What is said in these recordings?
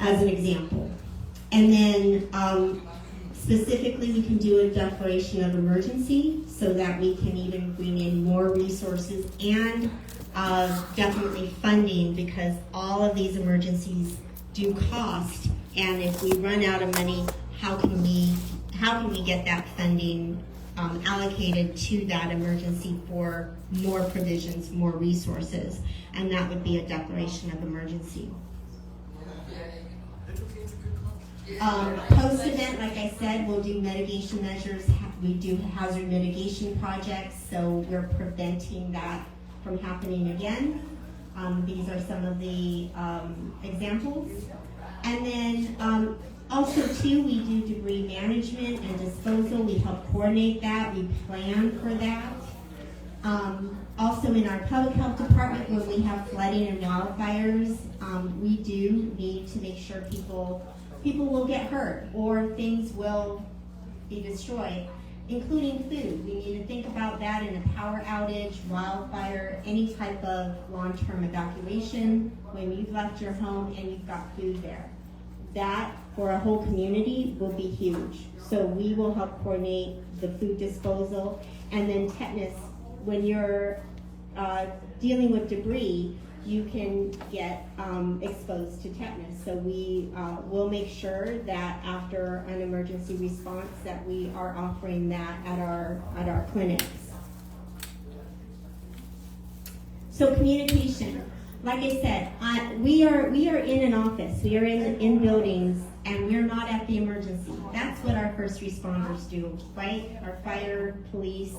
as an example. And then specifically, we can do a declaration of emergency so that we can even bring in more resources and definitely funding, because all of these emergencies do cost. And if we run out of money, how can we get that funding allocated to that emergency for more provisions, more resources? And that would be a declaration of emergency. Post-event, like I said, we'll do mitigation measures. We do hazard mitigation projects, so we're preventing that from happening again. These are some of the examples. And then also too, we do debris management and disposal. We help coordinate that. We plan for that. Also in our public health department, when we have flooding and wildfires, we do need to make sure people will get hurt or things will be destroyed, including food. We need to think about that in a power outage, wildfire, any type of long-term evacuation, when you've left your home and you've got food there. That, for a whole community, will be huge. So we will help coordinate the food disposal. And then tetanus, when you're dealing with debris, you can get exposed to tetanus. So we will make sure that after an emergency response that we are offering that at our clinics. So communication. Like I said, we are in an office, we are in buildings, and we're not at the emergency. That's what our first responders do, right? Our fire, police,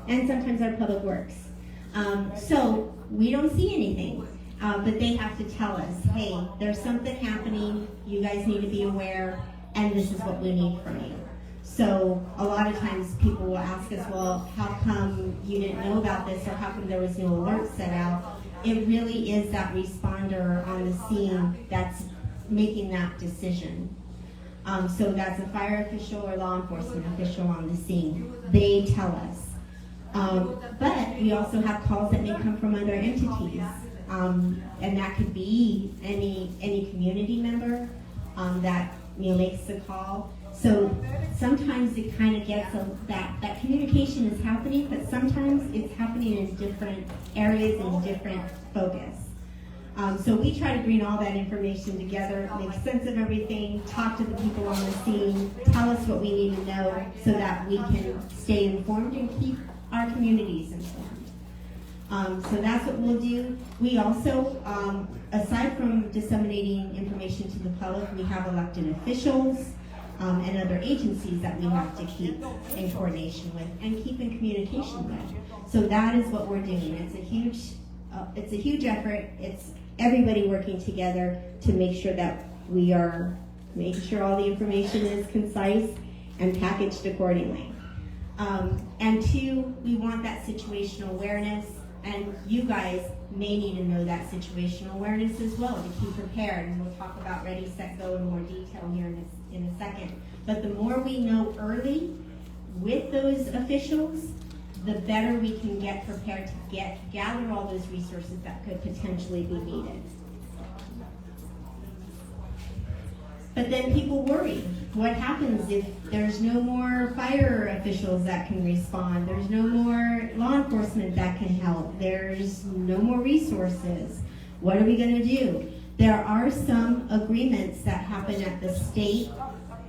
and sometimes our public works. So we don't see anything, but they have to tell us, hey, there's something happening, you guys need to be aware, and this is what we need from you. So a lot of times people will ask us, well, how come you didn't know about this, or how come there was no alert set out? It really is that responder on the scene that's making that decision. So that's a fire official or law enforcement official on the scene. They tell us. But we also have calls that may come from other entities. And that could be any community member that makes the call. So sometimes it kind of gets that communication is happening, but sometimes it's happening in different areas and different focus. So we try to bring all that information together, make sense of everything, talk to the people on the scene, tell us what we need to know so that we can stay informed and keep our communities informed. So that's what we'll do. We also, aside from disseminating information to the public, we have elected officials and other agencies that we have to keep in coordination with and keep in communication with. So that is what we're doing. It's a huge effort. It's everybody working together to make sure that we are making sure all the information is concise and packaged accordingly. And two, we want that situational awareness, and you guys may need to know that situational awareness as well to keep prepared. And we'll talk about Ready, Set, Go in more detail here in a second. But the more we know early with those officials, the better we can get prepared to gather all those resources that could potentially be needed. But then people worry. What happens if there's no more fire officials that can respond? There's no more law enforcement that can help. There's no more resources. What are we going to do? There are some agreements that happen at the state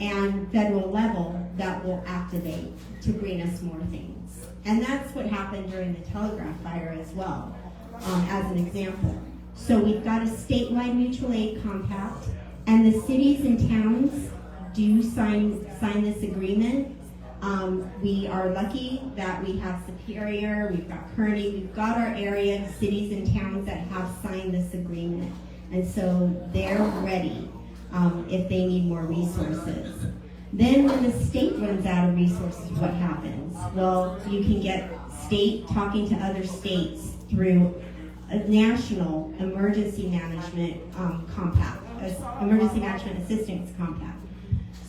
and federal level that will activate to bring us more things. And that's what happened during the Telegraph fire as well, as an example. So we've got a statewide mutual aid compact, and the cities and towns do sign this agreement. We are lucky that we have Superior, we've got Kearney, we've got our area cities and towns that have signed this agreement. And so they're ready if they need more resources. Then when the state runs out of resources, what happens? Well, you can get state talking to other states through a national emergency management compact, emergency management assistance compact.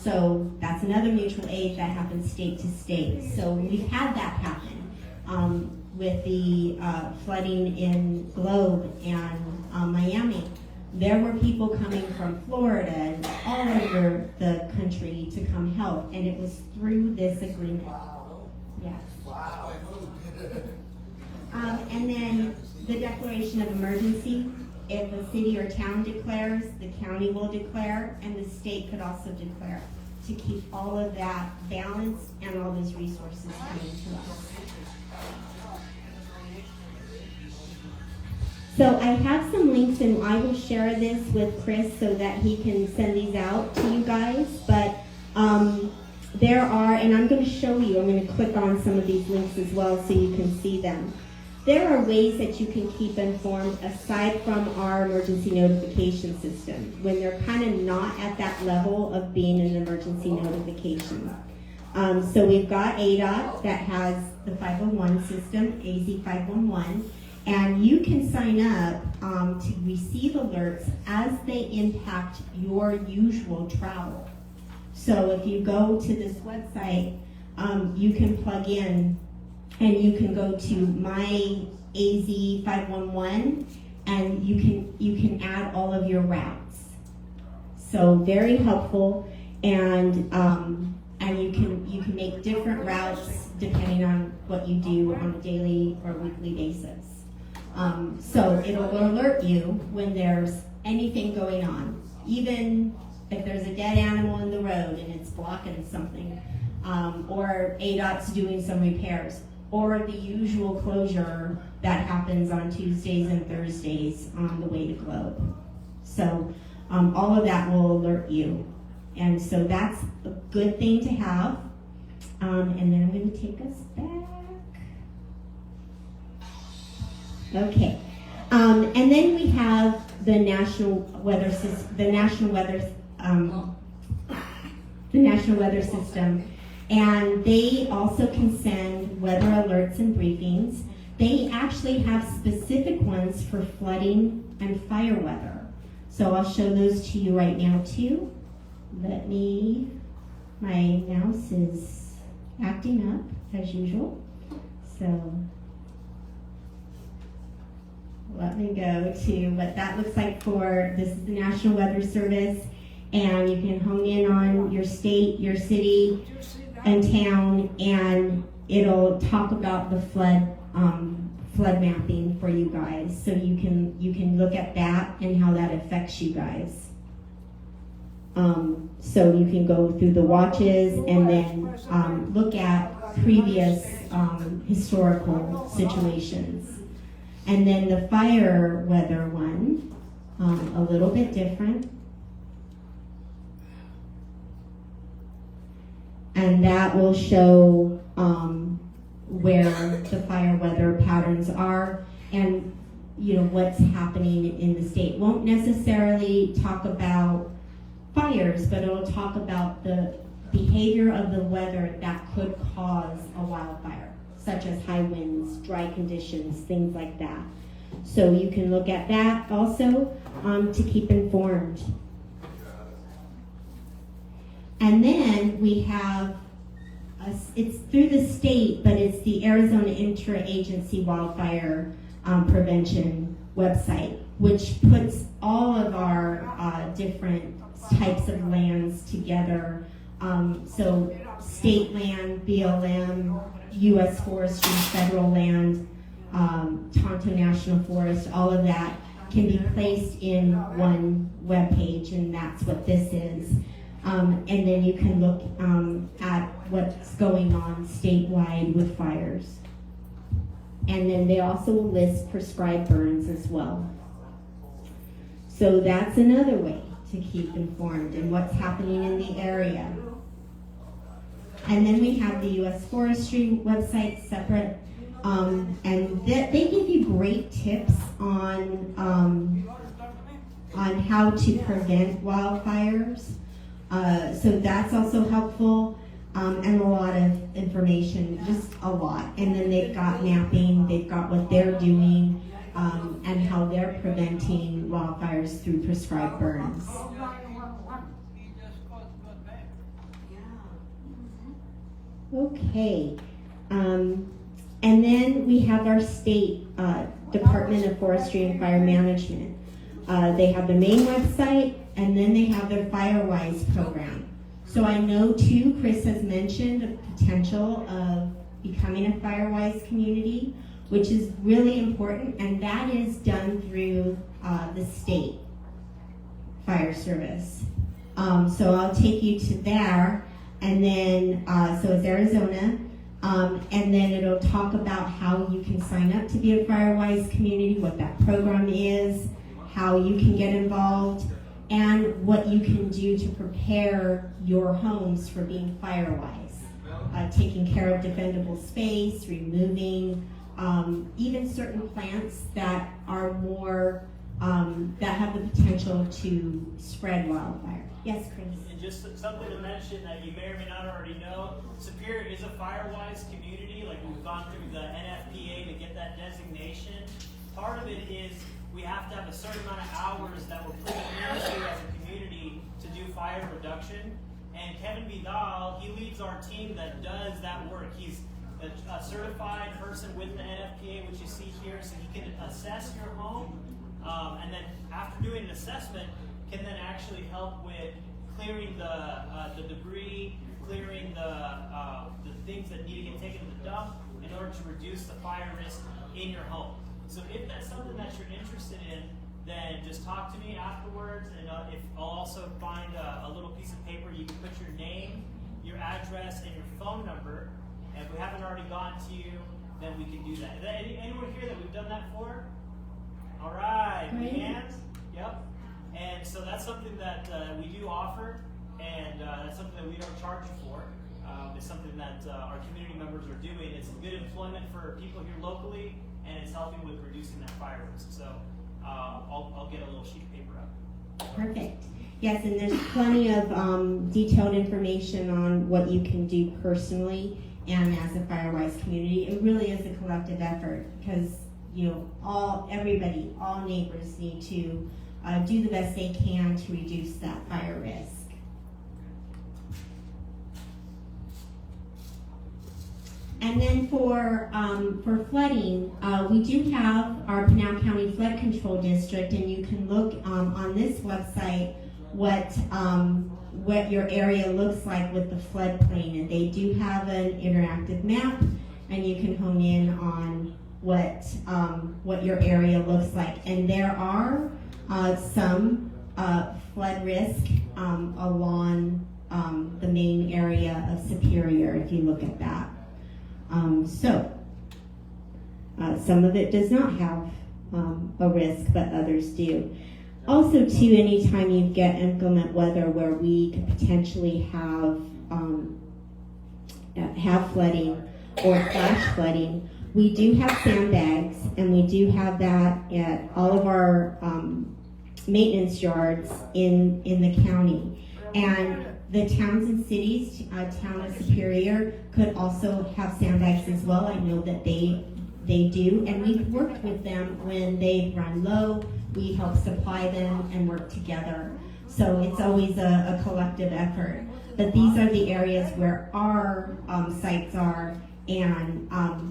So that's another mutual aid that happens state to state. So we've had that happen with the flooding in Globe and Miami. There were people coming from Florida and all over the country to come help, and it was through this agreement. Yes. Wow. And then the declaration of emergency. If a city or town declares, the county will declare, and the state could also declare, to keep all of that balance and all those resources coming to us. So I have some links, and I will share this with Chris so that he can send these out to you guys. But there are, and I'm going to show you, I'm going to click on some of these links as well so you can see them. There are ways that you can keep informed aside from our emergency notification system when they're kind of not at that level of being an emergency notification. So we've got ADOT that has the 501 system, AZ 511, and you can sign up to receive alerts as they impact your usual travel. So if you go to this website, you can plug in and you can go to my AZ 511 and you can add all of your routes. So very helpful, and you can make different routes depending on what you do on a daily or weekly basis. So it'll alert you when there's anything going on, even if there's a dead animal in the road and it's blocking something, or ADOT's doing some repairs, or the usual closure that happens on Tuesdays and Thursdays on the way to Globe. So all of that will alert you. And so that's a good thing to have. And then I'm going to take us back. Okay. And then we have the National Weather System, the National Weather System. And they also can send weather alerts and briefings. They actually have specific ones for flooding and fire weather. So I'll show those to you right now too. My mouse is acting up as usual. So let me go to what that looks like for, this is the National Weather Service. And you can hone in on your state, your city, and town, and it'll talk about the flood mapping for you guys, so you can look at that and how that affects you guys. So you can go through the watches and then look at previous historical situations. And then the fire weather one, a little bit different. And that will show where the fire weather patterns are and what's happening in the state. Won't necessarily talk about fires, but it'll talk about the behavior of the weather that could cause a wildfire, such as high winds, dry conditions, things like that. So you can look at that also to keep informed. And then we have, it's through the state, but it's the Arizona Interagency Wildfire Prevention website, which puts all of our different types of lands together. So state land, BLM, U.S. Forestry, federal land, Tonto National Forest, all of that can be placed in one web page, and that's what this is. And then you can look at what's going on statewide with fires. And then they also list prescribed burns as well. So that's another way to keep informed and what's happening in the area. And then we have the U.S. Forestry website separate, and they give you great tips on how to prevent wildfires. So that's also helpful, and a lot of information, just a lot. And then they've got mapping, they've got what they're doing, and how they're preventing wildfires through prescribed burns. Okay, and then we have our state Department of Forestry and Fire Management. they have the main website, and then they have their Firewise program. So I know too, Chris has mentioned the potential of becoming a Firewise community, which is really important, and that is done through the state fire service. So I'll take you to there, and then, so it's Arizona, and then it'll talk about how you can sign up to be a Firewise community, what that program is, how you can get involved, and what you can do to prepare your homes for being Firewise. Taking care of defendable space, removing even certain plants that are more, that have the potential to spread wildfire. Yes, Chris? And just something to mention that you may or may not already know, Superior is a Firewise community. Like, we've gone through the NFPA to get that designation. Part of it is we have to have a certain amount of hours that we're putting into as a community to do fire reduction. And Kevin Vidal, he leads our team that does that work. He's a certified person with the NFPA, which you see here, so he can assess your home, and then after doing an assessment, can then actually help with clearing the debris, clearing the things that need to get taken to the dump in order to reduce the fire risk in your home. So if that's something that you're interested in, then just talk to me afterwards, and if I'll also find a little piece of paper you can put your name, your address, and your phone number. And if we haven't already gotten to you, then we can do that. Is there anyone here that we've done that for? All right, hands. Yep. And so that's something that we do offer, and that's something that we don't charge you for. It's something that our community members are doing. It's good employment for people here locally, and it's helping with reducing that fire risk. So I'll get a little sheet of paper up. Perfect. Yes, and there's plenty of detailed information on what you can do personally and as a Firewise community. It really is a collective effort because all neighbors need to do the best they can to reduce that fire risk. And then for flooding, we do have our Pinal County Flood Control District, and you can look on this website what your area looks like with the floodplain. And they do have an interactive map, and you can hone in on what your area looks like. And there are some flood risk along the main area of Superior, if you look at that. Some of it does not have a risk, but others do. Also, too, anytime you get inclement weather where we could potentially have flooding or flash flooding, we do have sandbags, and we do have that at all of our maintenance yards in the county. And the towns and cities, town of Superior, could also have sandbags as well. I know that they do, and we've worked with them when they run low. We help supply them and work together. So it's always a collective effort. But these are the areas where our sites are, and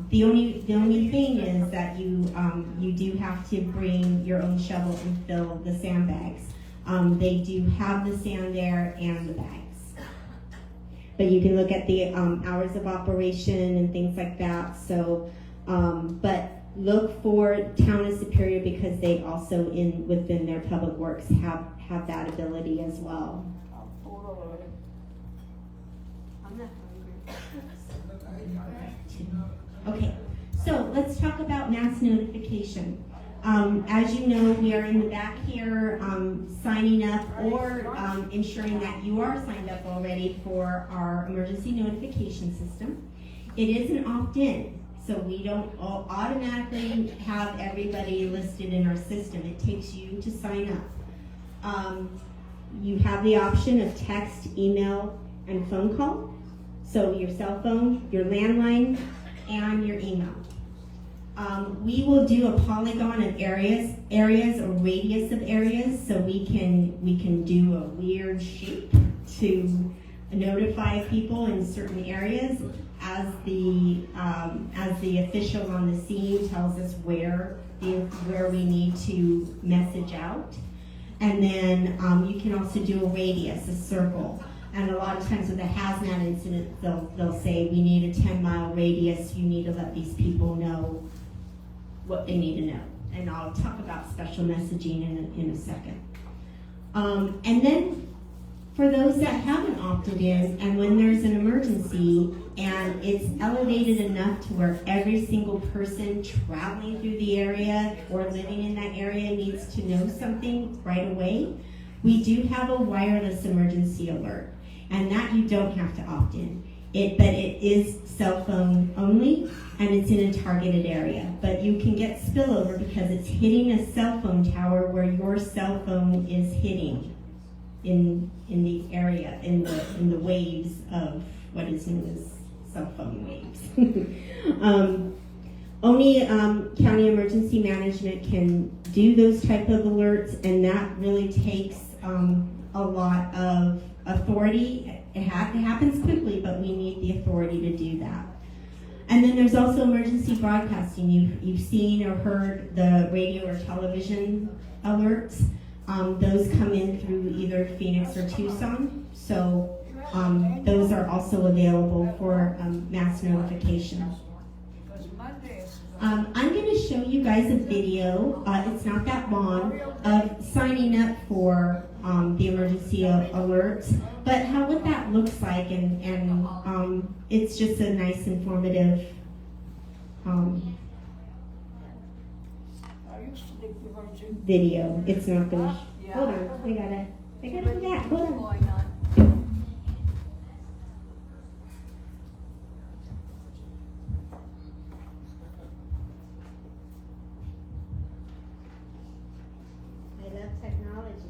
the only thing is that you do have to bring your own shovel and fill the sandbags. They do have the sand there and the bags. But you can look at the hours of operation and things like that. So, but look for Town of Superior because they also within their public works have that ability as well. I'm not hungry. Okay, so let's talk about mass notification. As you know, we are in the back here signing up or ensuring that you are signed up already for our emergency notification system. It is an opt-in, so we don't automatically have everybody listed in our system. It takes you to sign up. You have the option of text, email, and phone call. So your cell phone, your landline, and your email. We will do a polygon of areas or radius of areas, so we can do a weird shape to notify people in certain areas as the official on the scene tells us where we need to message out. And then you can also do a radius, a circle. And a lot of times with a hazmat incident, they'll say, we need a 10-mile radius. You need to let these people know what they need to know. And I'll talk about special messaging in a second. And then for those that haven't opted in, and when there's an emergency and it's elevated enough to where every single person traveling through the area or living in that area needs to know something right away, we do have a wireless emergency alert, and that you don't have to opt in. But it is cell phone only, and it's in a targeted area. But you can get spillover because it's hitting a cell phone tower where your cell phone is hitting in the area, in the waves of what is known as cell phone waves. Only county emergency management can do those type of alerts, and that really takes a lot of authority. It happens quickly, but we need the authority to do that. And then there's also emergency broadcasting. You've seen or heard the radio or television alerts. Those come in through either Phoenix or Tucson. So those are also available for mass notification. I'm going to show you guys a video, it's not that long, of signing up for the emergency alerts, but what that looks like, and it's just a nice informative video. It's not going to, hold on, I gotta do that, hold on. Technology.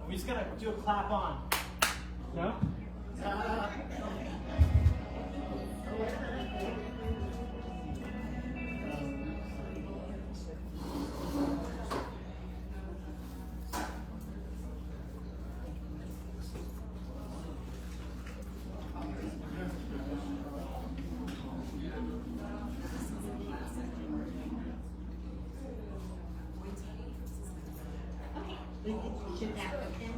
We just gotta do a clap on. No? Should that work then?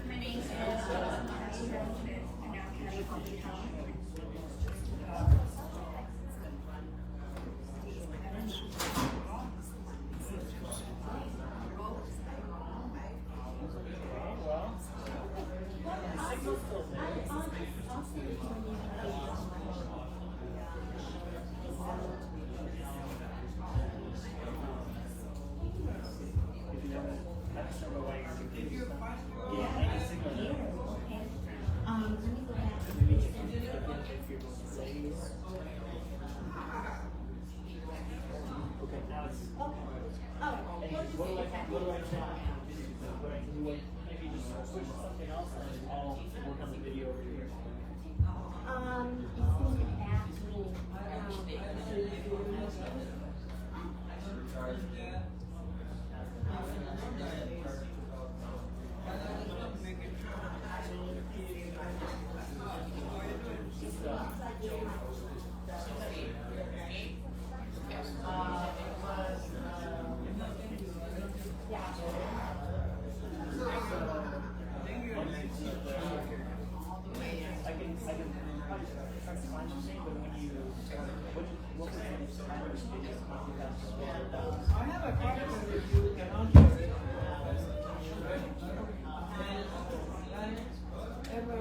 My name is I have a question if you can answer it. Ever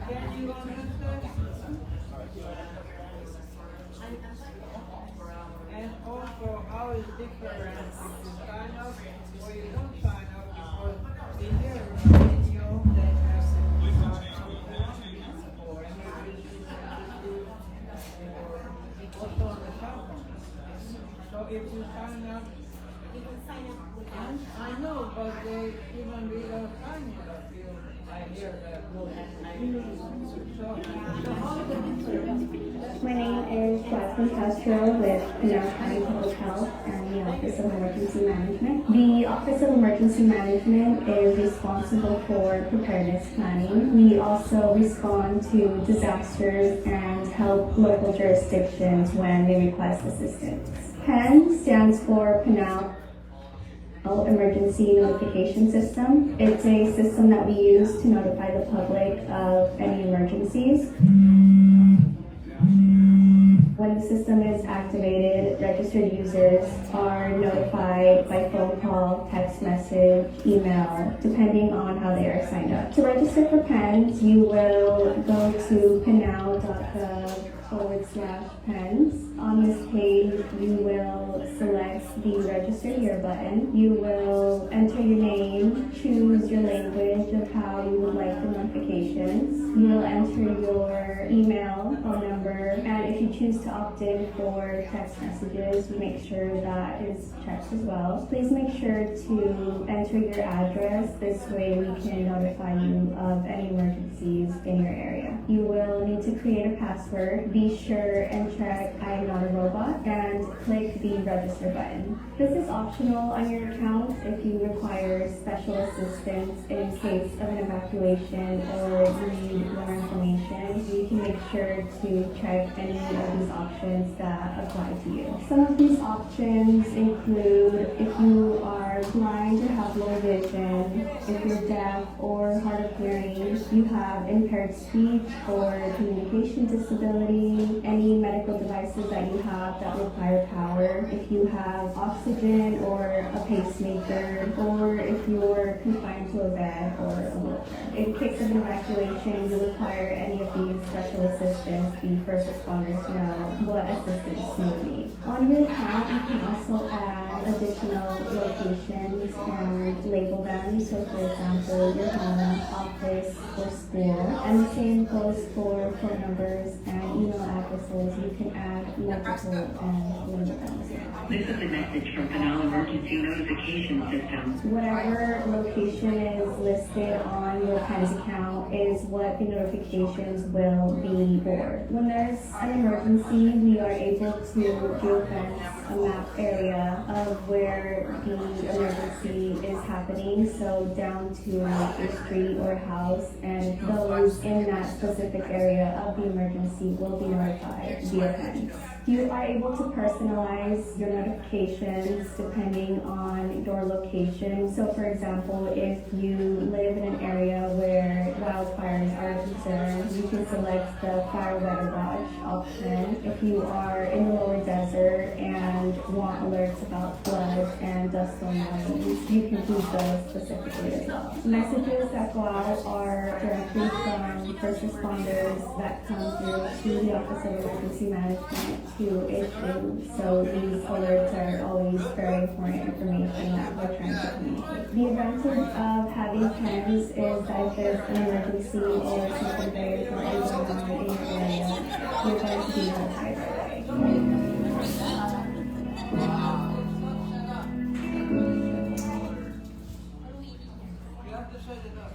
can you understand? And also, how is different if you sign up or you don't sign up, because in here, video that has or any also on the cell phone. So if you sign up, You can sign up without. I know, but they even without signing up, I hear that. So how is it different? My name is Jasmine Castro with Pinal County Public Health and the Office of Emergency Management. The Office of Emergency Management is responsible for preparedness planning. We also respond to disasters and help local jurisdictions when they request assistance. PEN stands for Pinal Emergency Notification System. It's a system that we use to notify the public of any emergencies. When the system is activated, registered users are notified by phone call, text message, email, depending on how they are signed up. To register for PENS, you will go to pinal.gov/PENS. On this page, you will select the register here button. You will enter your name, choose your language of how you would like the notifications. You will enter your email, phone number, and if you choose to opt in for text messages, make sure that is checked as well. Please make sure to enter your address. This way we can notify you of any emergencies in your area. You will need to create a password. Be sure and check I am not a robot and click the register button. This is optional on your account if you require special assistance in case of an evacuation or you need more information. You can make sure to check any of these options that apply to you. Some of these options include if you are blind or have low vision, if you're deaf or hard of hearing, you have impaired speech or communication disability, any medical devices that you have that require power, if you have oxygen or a pacemaker, or if you're confined to a bed or a wheelchair. In case of an evacuation, you require any of these special assistance, the first responders know what assistance you need. On your account, you can also add additional locations and label them. So for example, your home, office, or school. And the same goes for phone numbers and email addresses. You can add multiple and label them as well. This is a message from Pinal Emergency Notification System. Whatever location is listed on your PENS account is what the notifications will be for. When there's an emergency, we are able to geofence a map area of where the emergency is happening, so down to a street or a house, and those in that specific area of the emergency will be notified via PENS. You are able to personalize your notifications depending on your location. So for example, if you live in an area where wildfires are a concern, you can select the fire weather watch option. If you are in the lower desert and want alerts about floods and dust storm warnings, you can choose those specifically as well. Messages that go out are directly from first responders that come through to the Office of Emergency Management to issue. So these alerts are always very important information that we're trying to communicate. The advantage of having PENS is that if there's an emergency or something very important going on in your area, you're going to be notified right away. You have to set it up.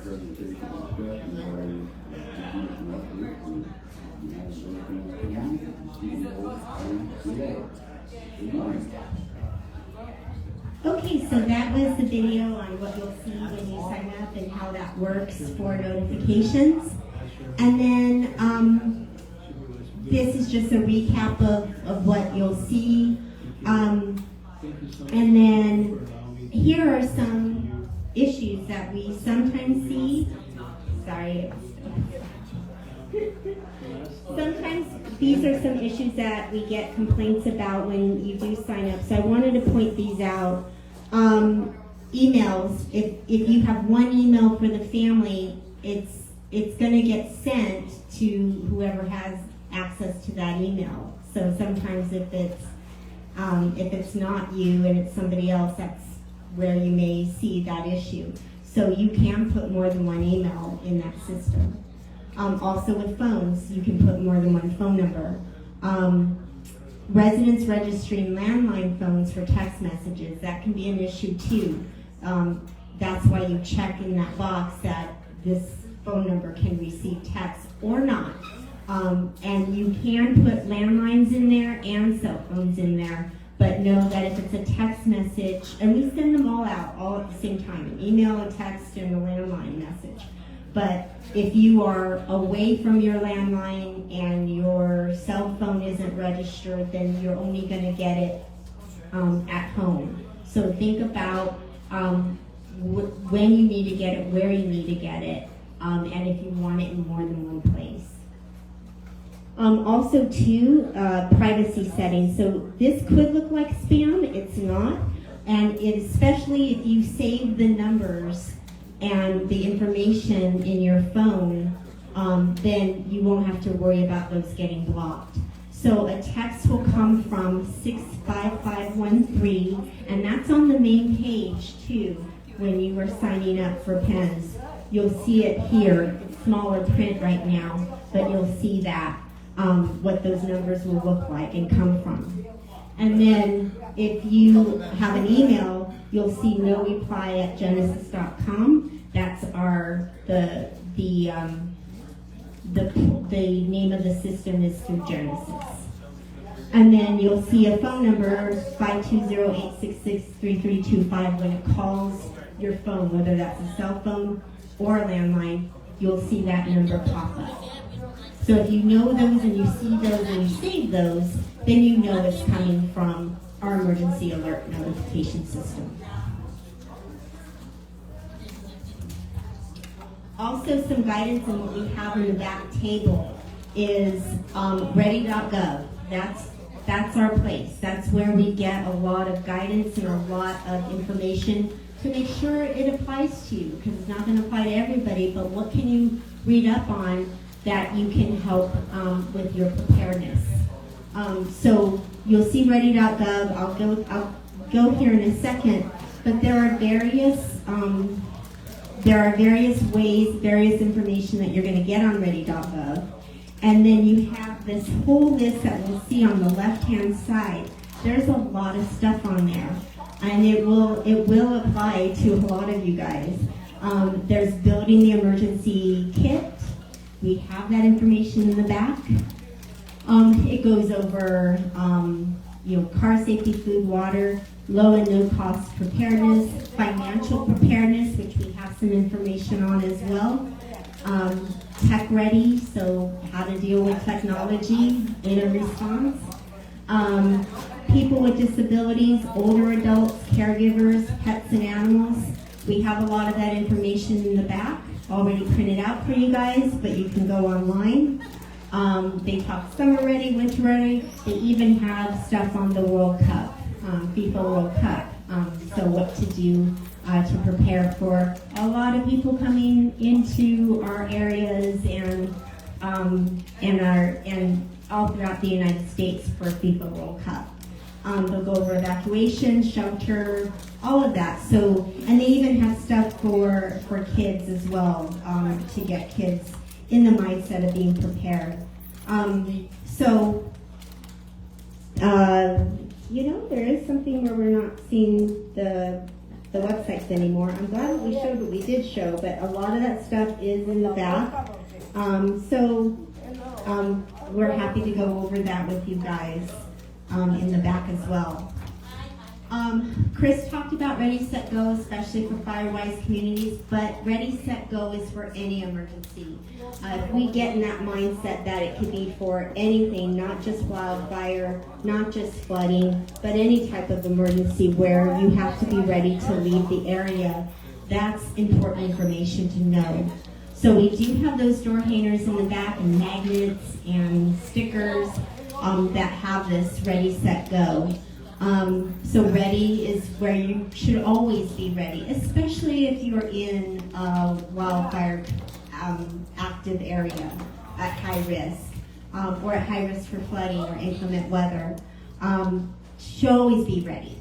Presentation discussion, Okay, so that was the video on what you'll see when you sign up and how that works for notifications. And then this is just a recap of what you'll see. And then here are some issues that we sometimes see. Sorry. Sometimes these are some issues that we get complaints about when you do sign up. So I wanted to point these out. Emails, if you have one email for the family, it's going to get sent to whoever has access to that email. So sometimes if it's not you and it's somebody else, that's where you may see that issue. So you can put more than one email in that system. Also with phones, you can put more than one phone number. Residents registering landline phones for text messages, that can be an issue too. That's why you check in that box that this phone number can receive text or not. And you can put landlines in there and cell phones in there, but know that if it's a text message, and we send them all out all at the same time, an email, a text, and a landline message. But if you are away from your landline and your cell phone isn't registered, then you're only going to get it at home. So think about when you need to get it, where you need to get it, and if you want it in more than one place. Also too, privacy settings. So this could look like spam, it's not. And especially if you save the numbers and the information in your phone, then you won't have to worry about those getting blocked. So a text will come from 65513, and that's on the main page too when you are signing up for PENS. You'll see it here, it's smaller print right now, but you'll see that, what those numbers will look like and come from. And then if you have an email, you'll see no reply at genesis.com. That's the name of the system is through Genesis. And then you'll see a phone number, 520-866-3325. When it calls your phone, whether that's a cell phone or a landline, you'll see that number pop up. So if you know those and you see those and you save those, then you know it's coming from our emergency alert notification system. Also, some guidance in what we have on the back table is ready.gov. That's our place. That's where we get a lot of guidance and a lot of information to make sure it applies to you, because it's not going to apply to everybody, but what can you read up on that you can help with your preparedness. So you'll see ready.gov. I'll go here in a second, but there are various ways, various information that you're going to get on ready.gov. And then you have this whole list that we'll see on the left-hand side. There's a lot of stuff on there, and it will apply to a lot of you guys. There's building the emergency kit. We have that information in the back. It goes over car safety, food, water, low and no cost preparedness, financial preparedness, which we have some information on as well. Tech ready, so how to deal with technology in a response. People with disabilities, older adults, caregivers, pets and animals. We have a lot of that information in the back, already printed out for you guys, but you can go online. They talk summer ready, winter ready. They even have stuff on the World Cup, FIFA World Cup. So what to do to prepare for a lot of people coming into our areas and all throughout the United States for FIFA World Cup. They'll go over evacuation, shelter, all of that. So, and they even have stuff for kids as well, to get kids in the mindset of being prepared. There is something where we're not seeing the websites anymore. I'm glad that we showed what we did show, but a lot of that stuff is in the back. we're happy to go over that with you guys in the back as well. Chris talked about Ready, Set, Go, especially for Firewise communities, but Ready, Set, Go is for any emergency. If we get in that mindset that it could be for anything, not just wildfire, not just flooding, but any type of emergency where you have to be ready to leave the area, that's important information to know. So we do have those door hangers in the back and magnets and stickers that have this Ready, Set, Go. So ready is where you should always be ready, especially if you're in a wildfire active area at high risk, or at high risk for flooding or inclement weather. Should always be ready.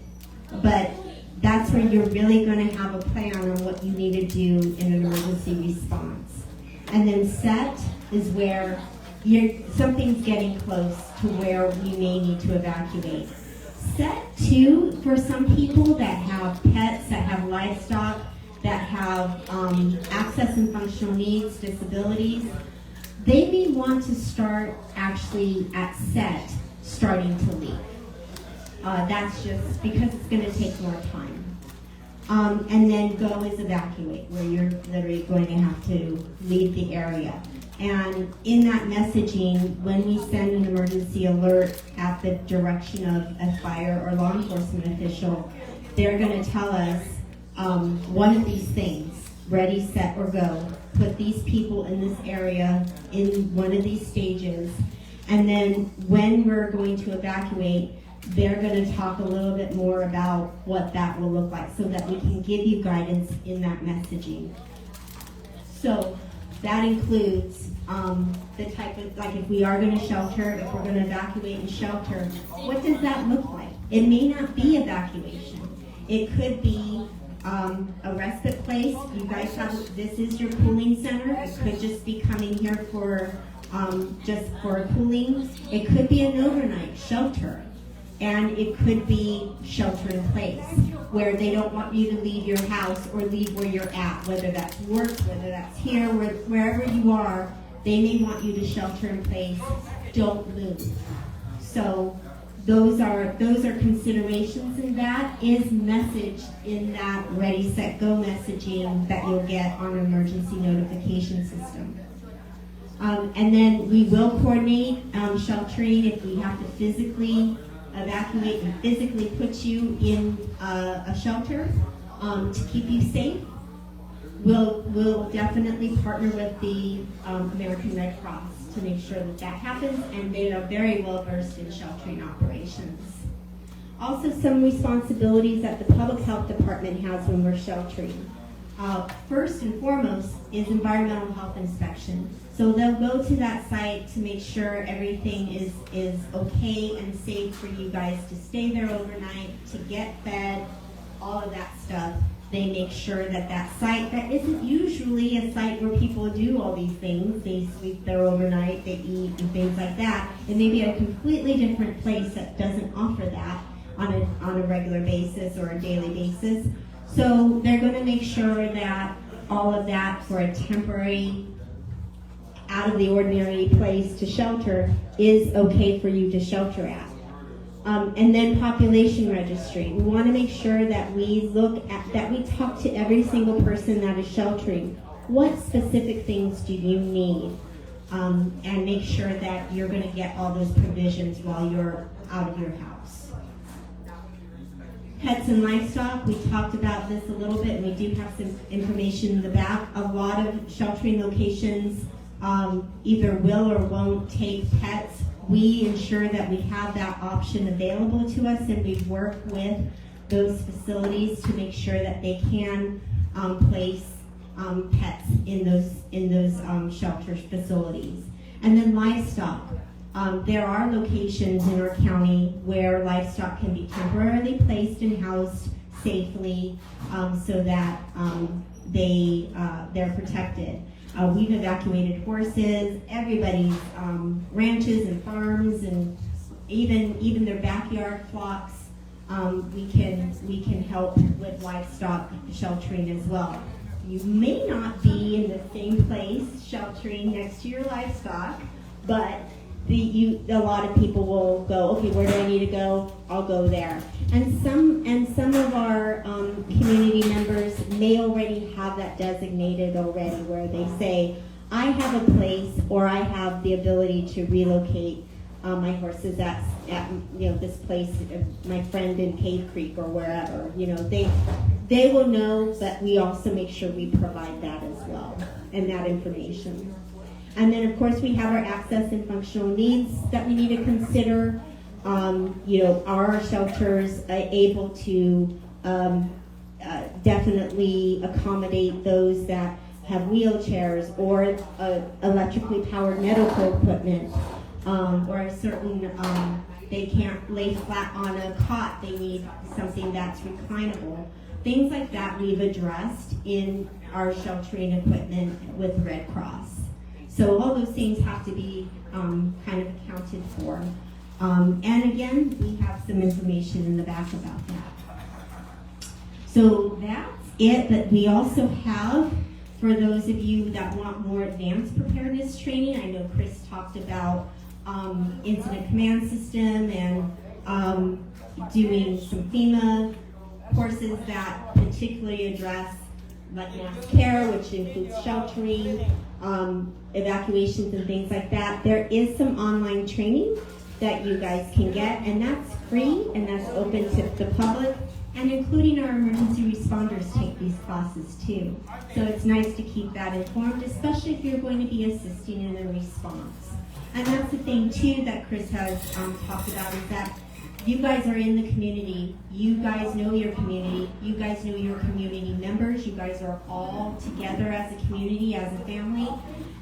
But that's where you're really going to have a plan on what you need to do in an emergency response. And then set is where something's getting close to where we may need to evacuate. Set too, for some people that have pets, that have livestock, that have access and functional needs, disabilities, they may want to start actually at set, starting to leave. That's just because it's going to take more time. And then go is evacuate, where you're literally going to have to leave the area. And in that messaging, when we send an emergency alert at the direction of a fire or law enforcement official, they're going to tell us one of these things: ready, set, or go. Put these people in this area in one of these stages. And then when we're going to evacuate, they're going to talk a little bit more about what that will look like so that we can give you guidance in that messaging. So that includes the type of, like if we are going to shelter, if we're going to evacuate and shelter, what does that look like? It may not be evacuation. It could be a respite place. You guys have, this is your cooling center. It could just be coming here for just for cooling. It could be an overnight shelter. And it could be shelter in place, where they don't want you to leave your house or leave where you're at, whether that's work, whether that's here, wherever you are, they may want you to shelter in place. Don't move. So those are considerations, and that is messaged in that Ready, Set, Go messaging that you'll get on an emergency notification system. And then we will coordinate sheltering if we have to physically evacuate and physically put you in a shelter to keep you safe. We'll definitely partner with the American Red Cross to make sure that that happens, and they are very well versed in sheltering operations. Also, some responsibilities that the Public Health Department has when we're sheltering. First and foremost is environmental health inspection. So they'll go to that site to make sure everything is okay and safe for you guys to stay there overnight, to get fed, all of that stuff. They make sure that that site, that isn't usually a site where people do all these things. They sleep there overnight, they eat and things like that. It may be a completely different place that doesn't offer that on a regular basis or a daily basis. So they're going to make sure that all of that for a temporary, out of the ordinary place to shelter is okay for you to shelter at. And then population registry. We want to make sure that we talk to every single person that is sheltering. What specific things do you need? And make sure that you're going to get all those provisions while you're out of your house. Pets and livestock, we talked about this a little bit, and we do have some information in the back. A lot of sheltering locations either will or won't take pets. We ensure that we have that option available to us, and we work with those facilities to make sure that they can place pets in those shelter facilities. And then livestock. There are locations in our county where livestock can be temporarily placed and housed safely so that they're protected. We've evacuated horses, everybody's ranches and farms, and even their backyard flocks. We can help with livestock sheltering as well. You may not be in the same place sheltering next to your livestock, but a lot of people will go, okay, where do I need to go? I'll go there. And some of our community members may already have that designated already, where they say, I have a place, or I have the ability to relocate my horses at this place, my friend in Cave Creek or wherever. They will know, but we also make sure we provide that as well, and that information. And then, of course, we have our access and functional needs that we need to consider. Are our shelters able to definitely accommodate those that have wheelchairs or electrically powered medical equipment, or a certain, they can't lay flat on a cot, they need something that's reclinable. Things like that we've addressed in our sheltering equipment with Red Cross. So all those things have to be kind of accounted for. And again, we have some information in the back about that. So that's it, but we also have, for those of you that want more advanced preparedness training, I know Chris talked about incident command system and doing some FEMA courses that particularly address like mass care, which includes sheltering, evacuations and things like that. There is some online training that you guys can get, and that's free and that's open to the public, and including our emergency responders take these classes too. So it's nice to keep that informed, especially if you're going to be assisting in a response. And that's the thing too that Chris has talked about, is that you guys are in the community. You guys know your community. You guys know your community members. You guys are all together as a community, as a family.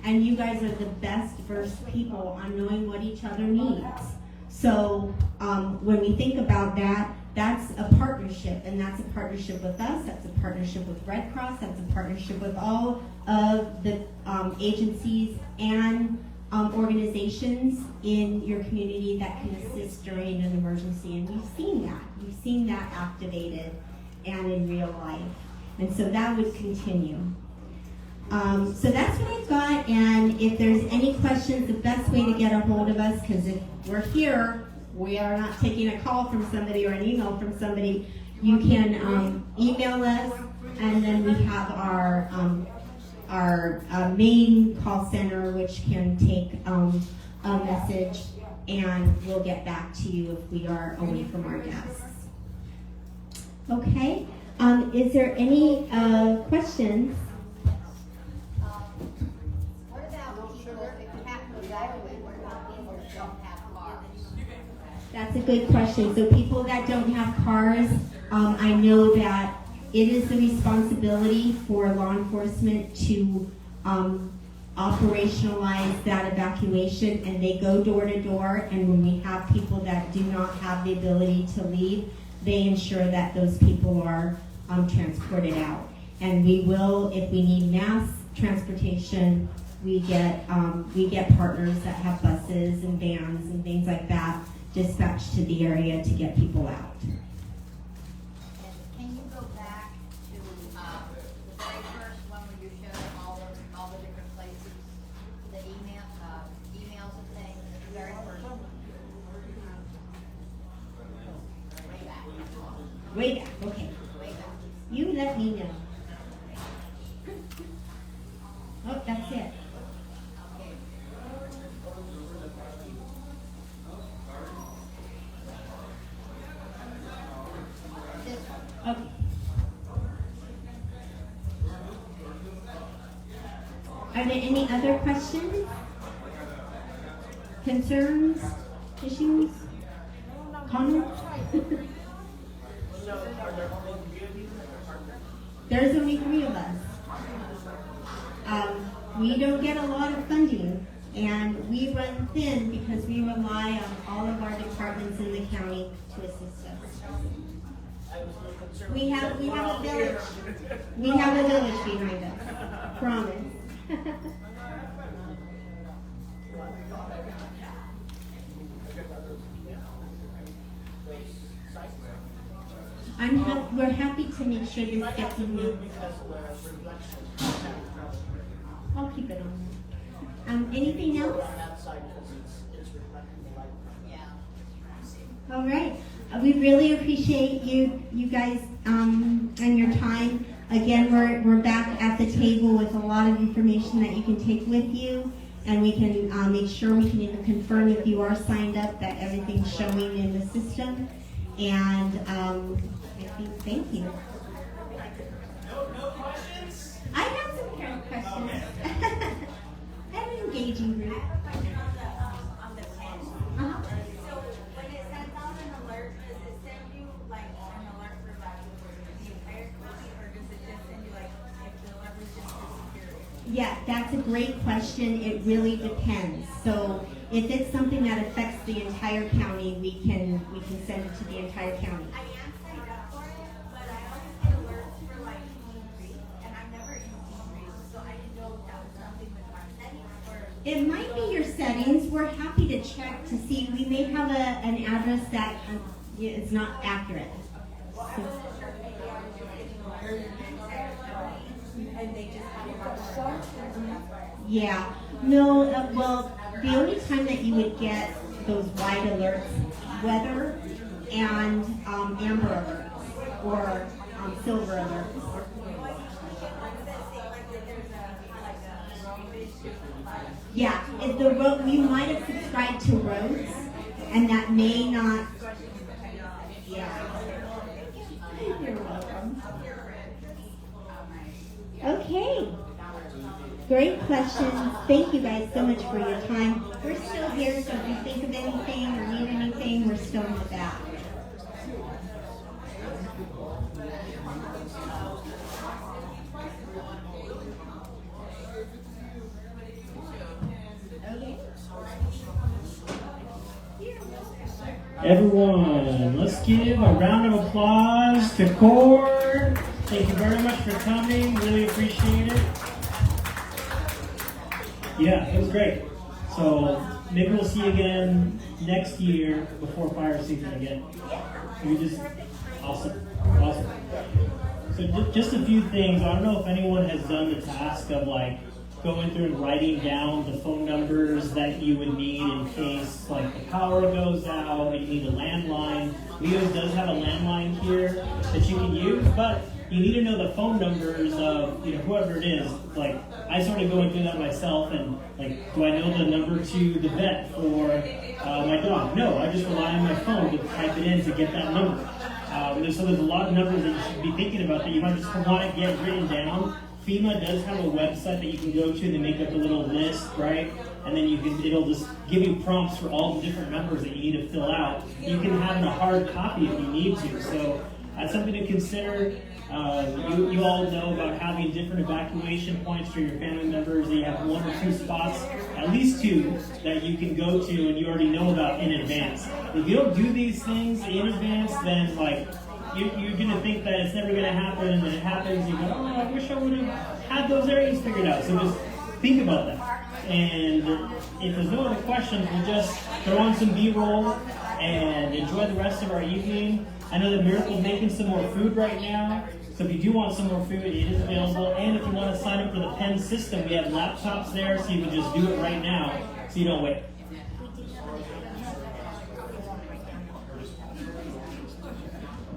And you guys are the best versed people on knowing what each other needs. So when we think about that, that's a partnership. And that's a partnership with us. That's a partnership with Red Cross. That's a partnership with all of the agencies and organizations in your community that can assist during an emergency, and we've seen that activated and in real life, and so that would continue. So that's what I've got, and if there's any questions, the best way to get a hold of us, because if we're here, we are not taking a call from somebody or an email from somebody, you can email us, and then we have our main call center, which can take a message, and we'll get back to you if we are away from our desks. Okay, is there any questions? What about people, if you happen to evaluate, what about people that don't have cars? That's a good question. So people that don't have cars, I know that it is the responsibility for law enforcement to operationalize that evacuation, and they go door to door, and when we have people that do not have the ability to leave, they ensure that those people are transported out. And we will, if we need mass transportation, we get partners that have buses and vans and things like that dispatched to the area to get people out. Can you go back to the very first one where you showed all the different places, the emails and things, the very first one? Way back. Way back, okay. Way back. You let me know. Oh, that's it. Okay. This one. Okay. Are there any other questions? Concerns? Issues? Comments? There's only 3 of us. We don't get a lot of funding, and we run thin because we rely on all of our departments in the county to assist us. We have a village. We have a village behind us. Promise. We're happy to make sure this gets moved. I'll keep it on. Anything else? website because it's reflecting the light. Yeah. All right. We really appreciate you guys and your time. Again, we're back at the table with a lot of information that you can take with you, and we can make sure we can even confirm if you are signed up that everything's showing in the system. And I think thank you. No questions? I have some parent questions. I have an engaging group. On the pen. Uh-huh. So when it sends out an alert, does it send you like an alert for like the entire county, or does it just send you like if the leverage is for security? Yeah, that's a great question. It really depends. So if it's something that affects the entire county, we can send it to the entire county. I am signed up for it, but I always get alerts for like Teen Creek, and I'm never in Teen Creek, so I didn't know if that was something with my settings or. It might be your settings. We're happy to check to see. We may have an address that is not accurate. Well, I wasn't sure if maybe I was just getting alerts for the entire county, and they just have a lot of. Yeah. No, well, the only time that you would get those wide alerts, weather and amber alerts or silver alerts. Yeah, if the road, you might have subscribed to roads, and that may not. Yeah. You're welcome. Okay. Great questions. Thank you guys so much for your time. We're still here, so if you think of anything or need anything, we're still in the back. Everyone, let's give a round of applause to Cord. Thank you very much for coming. Really appreciate it. Yeah, it was great. So maybe we'll see you again next year before fire season again. We just awesome. So just a few things. I don't know if anyone has done the task of like going through and writing down the phone numbers that you would need in case like the power goes out and you need a landline. Leo's does have a landline here that you can use, but you need to know the phone numbers of whoever it is. Like I started going through that myself, and like, do I know the number to the vet for my dog? No, I just rely on my phone to type it in to get that number. So there's a lot of numbers that you should be thinking about that you might just want to get written down. FEMA does have a website that you can go to and they make up a little list, right? And then it'll just give you prompts for all the different numbers that you need to fill out. You can have in a hard copy if you need to. So that's something to consider. You all know about having different evacuation points for your family members. That you have 1 or 2 spots, at least 2, that you can go to and you already know about in advance. If you don't do these things in advance, then like you're going to think that it's never going to happen, and then it happens, you go, oh, I wish I would have had those areas figured out. So just think about that. And if there's no other questions, we'll just throw on some B-roll and enjoy the rest of our evening. I know that Miracle's making some more food right now, so if you do want some more food, it is available. And if you want to sign up for the pen system, we have laptops there, so you can just do it right now, so you don't wait.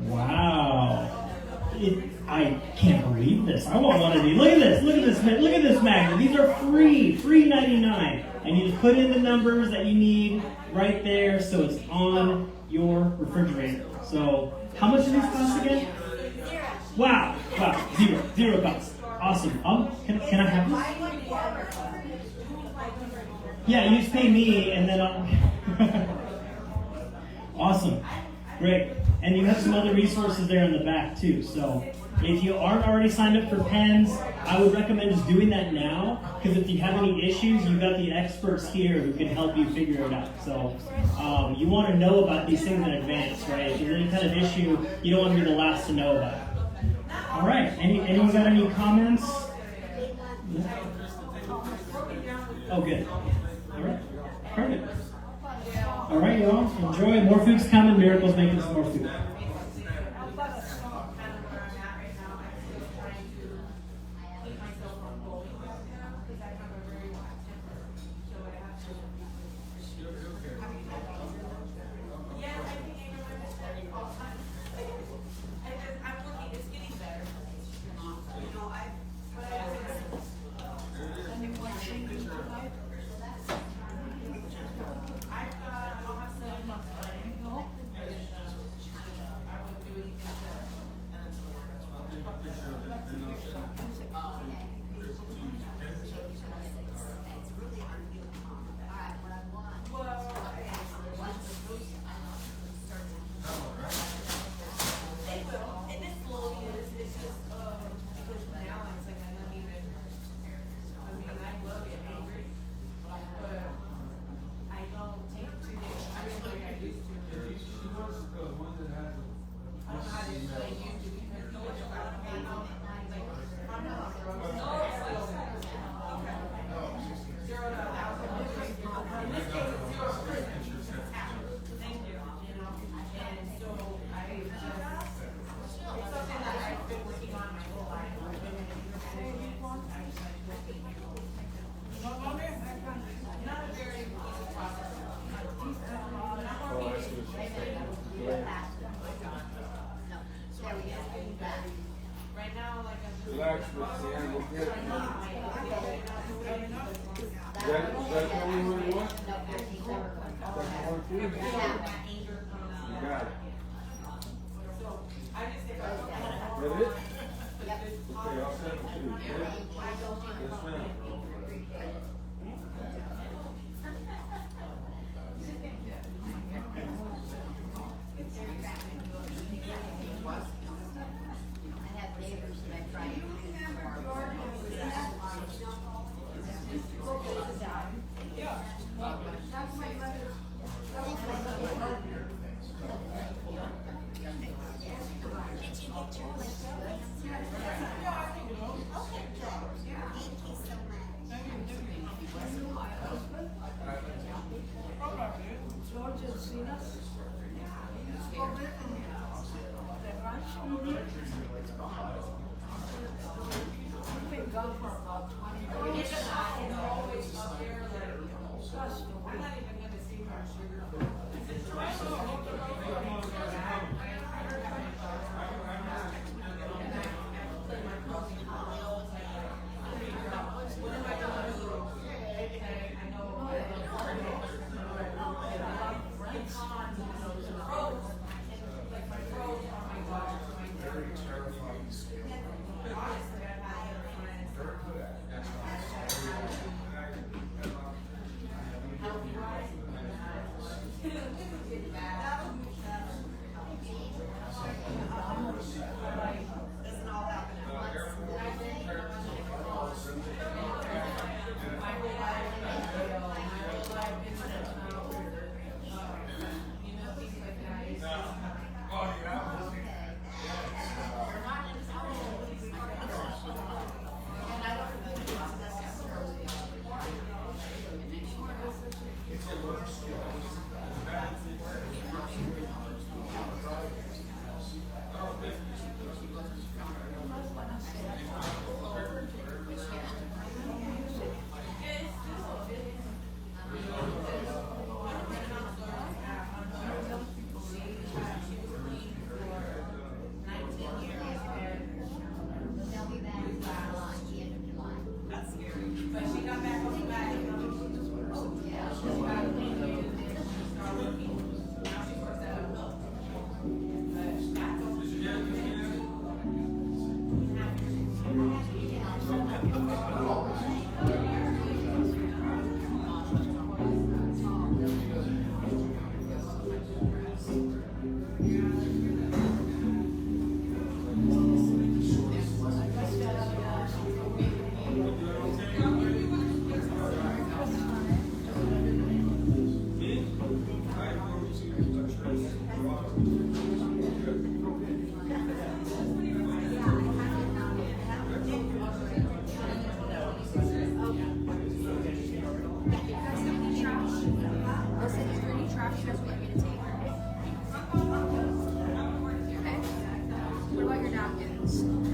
Wow. I can't believe this. I want one of these. Look at this. Look at this magnet. These are free $3.99. And you just put in the numbers that you need right there, so it's on your refrigerator. So how much do these cost again? Wow. Zero cost. Awesome. Can I have this? Yeah, you just pay me and then I'll Awesome. Great. And you have some other resources there in the back too. So if you aren't already signed up for pens, I would recommend just doing that now, because if you have any issues, you've got the experts here who can help you figure it out. So you want to know about these things in advance, right? If there's any kind of issue, you don't want to be the last to know about it. All right. Anyone got any comments? Oh, good. All right. Perfect. All right, y'all. Enjoy. More food's coming. Miracle's making some more food. I have neighbors that I try to do What about your napkins?